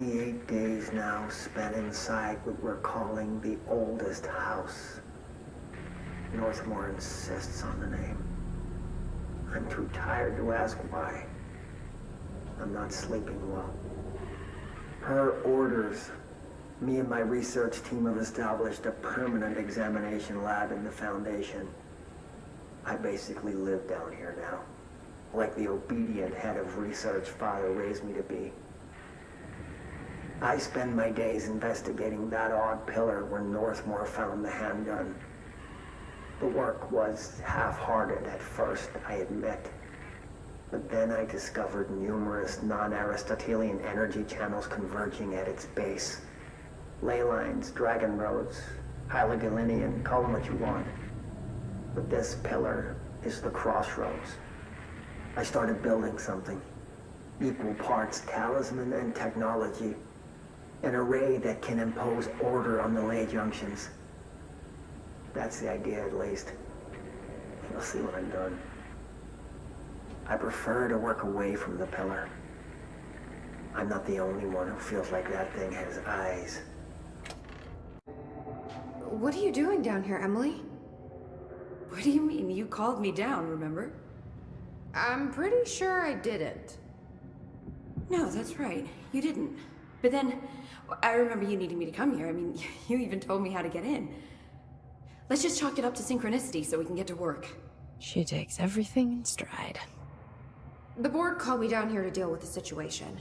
8 days now spent inside what we're calling the oldest house. Northmore insists on the name. I'm too tired to ask why. I'm not sleeping well. Her orders. Me and my research team have established a permanent examination lab in the Foundation. I basically live down here now, like the obedient head of research Father raised me to be. I spend my days investigating that odd pillar where Northmore found the handgun. The work was half-hearted at first, I admit. But then I discovered numerous non-Aristotelian energy channels converging at its base. Ley lines, dragon roads, Hylogalinian, call them what you want. But this pillar is the crossroads. I started building something. Equal parts talisman and technology. An array that can impose order on the ley junctions. That's the idea, at least. You'll see when I'm done. I prefer to work away from the pillar. I'm not the only one who feels like that thing has eyes. What are you doing down here, Emily? What do you mean? You called me down, remember? I'm pretty sure I didn't. No, that's right. You didn't. But then, I remember you needing me to come here. I mean, you even told me how to get in. Let's just chalk it up to synchronicity so we can get to work. She takes everything in stride. The board called me down here to deal with the situation.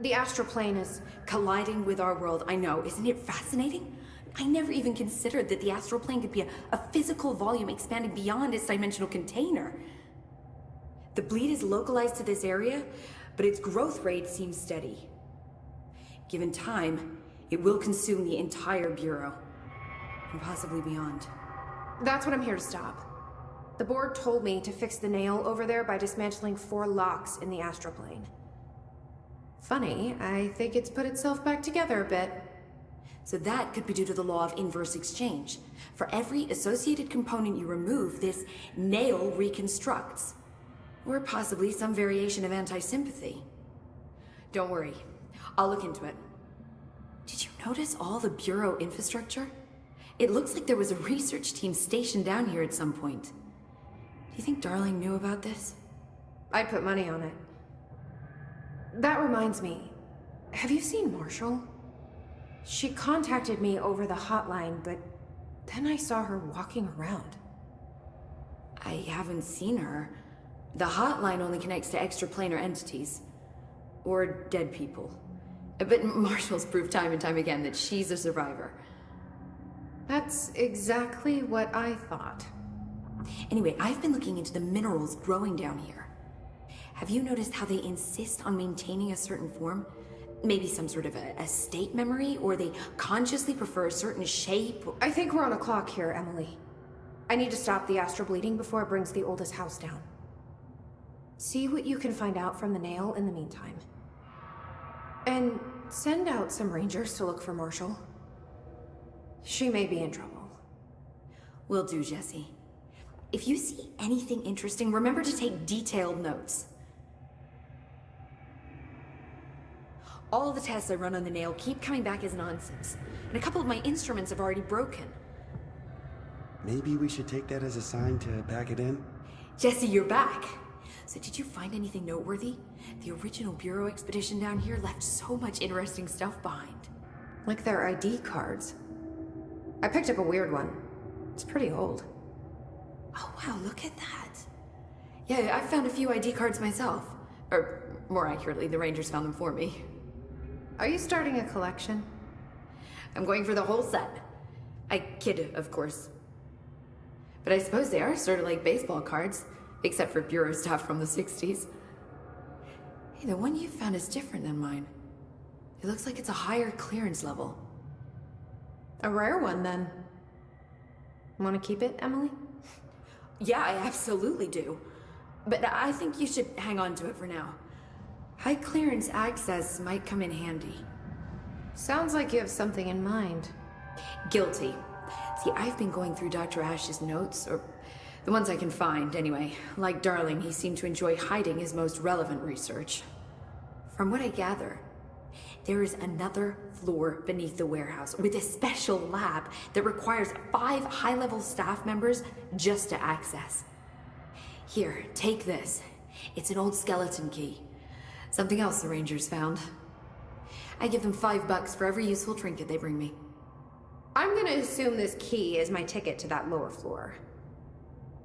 The astral plane is... Colliding with our world, I know. Isn't it fascinating? I never even considered that the astral plane could be a physical volume expanding beyond its dimensional container. The bleed is localized to this area, but its growth rate seems steady. Given time, it will consume the entire Bureau, and possibly beyond. That's what I'm here to stop. The board told me to fix the nail over there by dismantling 4 locks in the astral plane. Funny, I think it's put itself back together a bit. So that could be due to the law of inverse exchange. For every associated component you remove, this nail reconstructs. Or possibly some variation of anti-sympathy. Don't worry, I'll look into it. Did you notice all the Bureau infrastructure? It looks like there was a research team stationed down here at some point. Do you think Darling knew about this? I'd put money on it. That reminds me, have you seen Marshall? She contacted me over the hotline, but then I saw her walking around. I haven't seen her. The hotline only connects to extraplanar entities. Or dead people. But Marshall's proved time and time again that she's a survivor. That's exactly what I thought. Anyway, I've been looking into the minerals growing down here. Have you noticed how they insist on maintaining a certain form? Maybe some sort of a state memory, or they consciously prefer a certain shape? I think we're on a clock here, Emily. I need to stop the astral bleeding before it brings the oldest house down. See what you can find out from the nail in the meantime. And send out some rangers to look for Marshall. She may be in trouble. Will do, Jesse. If you see anything interesting, remember to take detailed notes. All the tests I run on the nail keep coming back as nonsense, and a couple of my instruments have already broken. Maybe we should take that as a sign to pack it in? Jesse, you're back! So did you find anything noteworthy? The original Bureau expedition down here left so much interesting stuff behind. Like their ID cards. I picked up a weird one. It's pretty old. Oh wow, look at that. Yeah, I found a few ID cards myself. Or, more accurately, the Rangers found them for me. Are you starting a collection? I'm going for the whole set. I kid, of course. But I suppose they are sort of like baseball cards, except for Bureau stuff from the 60s. Hey, the one you found is different than mine. It looks like it's a higher clearance level. A rare one, then. Want to keep it, Emily? Yeah, I absolutely do. But I think you should hang on to it for now. High clearance access might come in handy. Sounds like you have something in mind. Guilty. See, I've been going through Dr. Ash's notes, or the ones I can find, anyway. Like Darling, he seemed to enjoy hiding his most relevant research. From what I gather, There is another floor beneath the warehouse with a special lab that requires 5 high-level staff members just to access. Here, take this. It's an old skeleton key. Something else the Rangers found. I give them $5 for every useful trinket they bring me. I'm gonna assume this key is my ticket to that lower floor.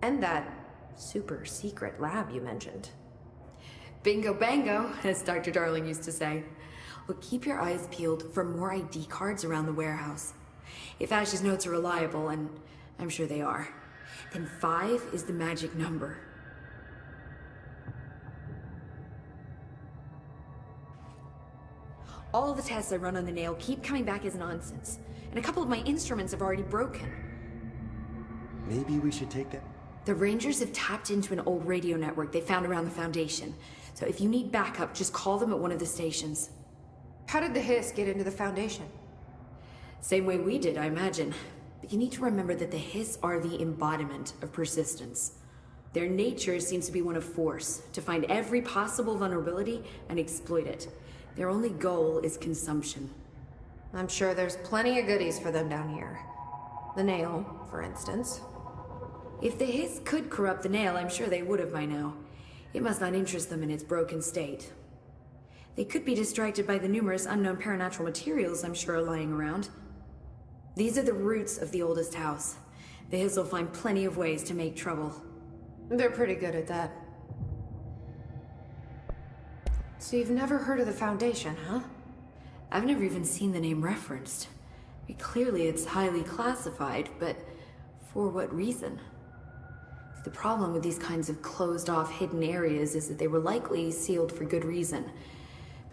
And that super secret lab you mentioned. Bingo bango, as Dr. Darling used to say. Well, keep your eyes peeled for more ID cards around the warehouse. If Ash's notes are reliable, and I'm sure they are, then 5 is the magic number. All the tests I run on the nail keep coming back as nonsense, and a couple of my instruments have already broken. Maybe we should take that. The Rangers have tapped into an old radio network they found around the Foundation, so if you need backup, just call them at one of the stations. How did the Hiss get into the Foundation? Same way we did, I imagine. But you need to remember that the Hiss are the embodiment of persistence. Their nature seems to be one of force, to find every possible vulnerability and exploit it. Their only goal is consumption. I'm sure there's plenty of goodies for them down here. The nail, for instance. If the Hiss could corrupt the nail, I'm sure they would have by now. It must not interest them in its broken state. They could be distracted by the numerous unknown paranatural materials I'm sure are lying around. These are the roots of the oldest house. The Hiss will find plenty of ways to make trouble. They're pretty good at that. So you've never heard of the Foundation, huh? I've never even seen the name referenced. Clearly it's highly classified, but for what reason? The problem with these kinds of closed-off hidden areas is that they were likely sealed for good reason.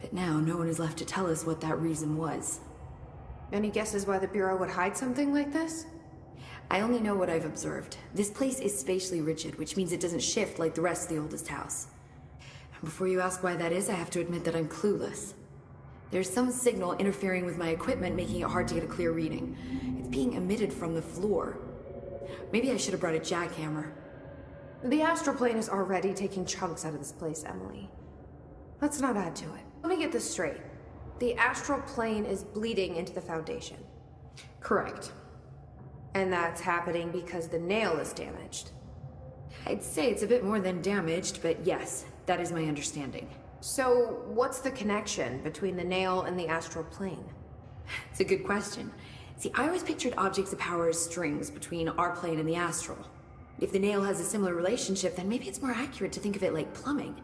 But now no one is left to tell us what that reason was. Any guesses why the Bureau would hide something like this? I only know what I've observed. This place is spatially rigid, which means it doesn't shift like the rest of the oldest house. Before you ask why that is, I have to admit that I'm clueless. There's some signal interfering with my equipment, making it hard to get a clear reading. It's being emitted from the floor. Maybe I should have brought a jackhammer. The astral plane is already taking chunks out of this place, Emily. Let's not add to it. Let me get this straight. The astral plane is bleeding into the Foundation. Correct. And that's happening because the nail is damaged. I'd say it's a bit more than damaged, but yes, that is my understanding. So, what's the connection between the nail and the astral plane? It's a good question. See, I always pictured objects of power as strings between our plane and the astral. If the nail has a similar relationship, then maybe it's more accurate to think of it like plumbing.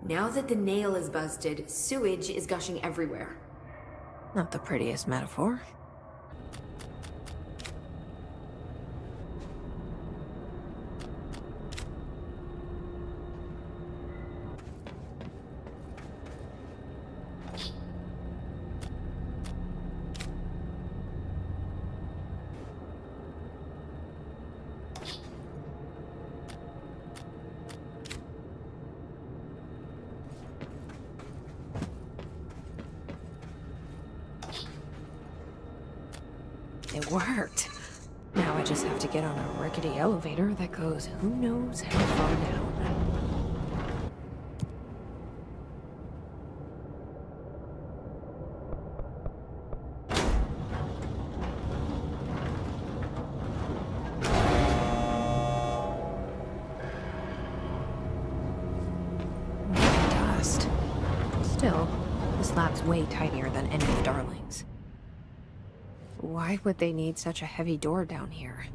Now that the nail is busted, sewage is gushing everywhere. Not the prettiest metaphor. It worked. Now I just have to get on a rickety elevator that goes who knows how far down. Dust. Still, this lab's way tinier than any of Darling's. Why would they need such a heavy door down here?